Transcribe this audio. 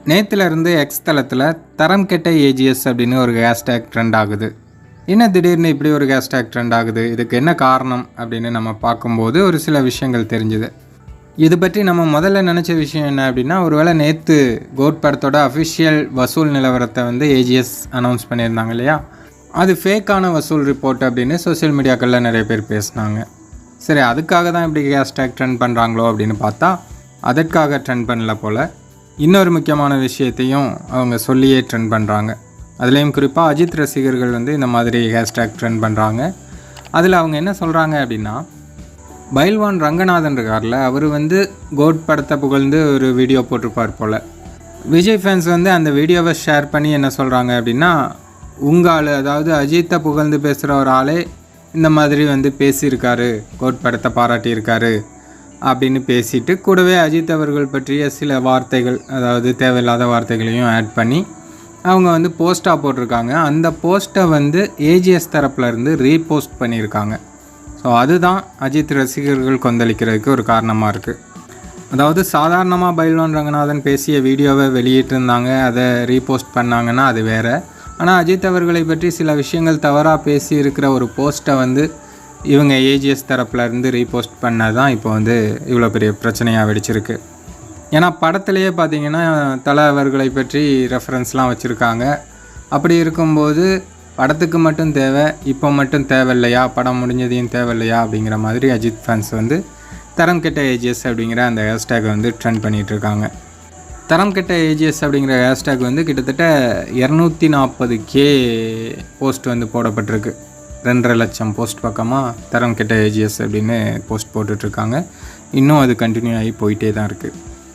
நேற்றுலேருந்து X தளத்தில் தரம் கெட்ட ஏஜிஎஸ் அப்படின்னு ஒரு ஹேஷ்டேக் ட்ரெண்ட் ஆகுது. என்ன திடீர்னு இப்படி ஒரு ஹேஷ்டேக் ட்ரெண்ட் ஆகுது, இதுக்கு என்ன காரணம் அப்படின்னு நம்ம பார்க்கும்போது ஒரு சில விஷயங்கள் தெரிஞ்சுது. இது பற்றி நம்ம முதல்ல நினச்ச விஷயம் என்ன அப்படின்னா, ஒருவேளை நேற்று கோட் படத்தோட அஃபிஷியல் வசூல் நிலவரத்தை ஏஜிஎஸ் அனௌன்ஸ் பண்ணியிருந்தாங்க இல்லையா, அது ஃபேக்கான வசூல் ரிப்போர்ட் அப்படின்னு சோசியல் மீடியாக்களில் நிறைய பேர் பேசினாங்க. சரி, அதுக்காக தான் இப்படி ஹேஷ்டேக் ட்ரெண்ட் பண்ணுறாங்களோ அப்படின்னு பார்த்தா அதற்காக ட்ரெண்ட் பண்ணல போல். இன்னொரு முக்கியமான விஷயத்தையும் அவங்க சொல்லியே ட்ரெண்ட் பண்ணுறாங்க. அதுலேயும் குறிப்பாக அஜித் ரசிகர்கள் இந்த மாதிரி ஹேஷ்டேக் ட்ரெண்ட் பண்ணுறாங்க. அதில் அவங்க என்ன சொல்கிறாங்க அப்படின்னா, பைல்வான் ரங்கநாதன் இருக்கார்ல, அவர் கோட் படத்தை புகழ்ந்து ஒரு வீடியோ போட்டிருப்பார் போல். விஜய் ஃபேன்ஸ் அந்த வீடியோவை ஷேர் பண்ணி என்ன சொல்கிறாங்க அப்படின்னா, உங்கள் ஆள், அதாவது அஜித்தை புகழ்ந்து பேசுகிற ஒரு ஆளே இந்த மாதிரி பேசியிருக்காரு, கோட் படத்தை பாராட்டியிருக்காரு அப்படின்னு பேசிட்டு, கூடவே அஜித் அவர்கள் பற்றிய சில வார்த்தைகள், அதாவது தேவையில்லாத வார்த்தைகளையும் ஆட் பண்ணி அவங்க போஸ்ட்டாக போட்டிருக்காங்க. அந்த போஸ்ட்டை ஏஜிஎஸ் தரப்புலேருந்து ரீபோஸ்ட் பண்ணியிருக்காங்க. ஸோ அதுதான் அஜித் ரசிகர்கள் கொந்தளிக்கிறதுக்கு ஒரு காரணமாக இருக்குது. அதாவது சாதாரணமாக பைல்வான் ரங்கநாதன் பேசிய வீடியோவை வெளியிட்டிருந்தாங்க, அதை ரீபோஸ்ட் பண்ணாங்கன்னா அது வேறு. ஆனால் அஜித் அவர்களை பற்றி சில விஷயங்கள் தவறாக பேசி இருக்கிற ஒரு போஸ்ட்டை இவங்க ஏஜிஎஸ் தரப்புலேருந்து ரீபோஸ்ட் பண்ணது தான் இப்போ இவ்வளோ பெரிய பிரச்சனையாக வெடிச்சிருக்கு. ஏன்னா படத்துலையே பார்த்திங்கன்னா தலை அவர்களை பற்றி ரெஃபரன்ஸ்லாம் வச்சுருக்காங்க. அப்படி இருக்கும்போது படத்துக்கு மட்டும் தேவை, இப்போ மட்டும் தேவையில்லையா, படம் முடிஞ்சதையும் தேவையில்லையா அப்படிங்கிற மாதிரி அஜித் ஃபேன்ஸ் தரம் கெட்ட ஏஜிஎஸ் அப்படிங்கிற அந்த ஹேஷ்டேக்கை ட்ரெண்ட் பண்ணிகிட்ருக்காங்க. தரம் கெட்ட ஏஜிஎஸ் அப்படிங்கிற ஹேஷ்டேக் கிட்டத்தட்ட 240K போஸ்ட் போடப்பட்டிருக்கு. 2.5 லட்சம் போஸ்ட் பக்கமாக தரம் கெட்ட ஏஜிஎஸ் அப்படின்னு போஸ்ட் போட்டுட்ருக்காங்க. இன்னும் அது கண்டினியூ ஆகி போயிட்டே தான் இருக்குது.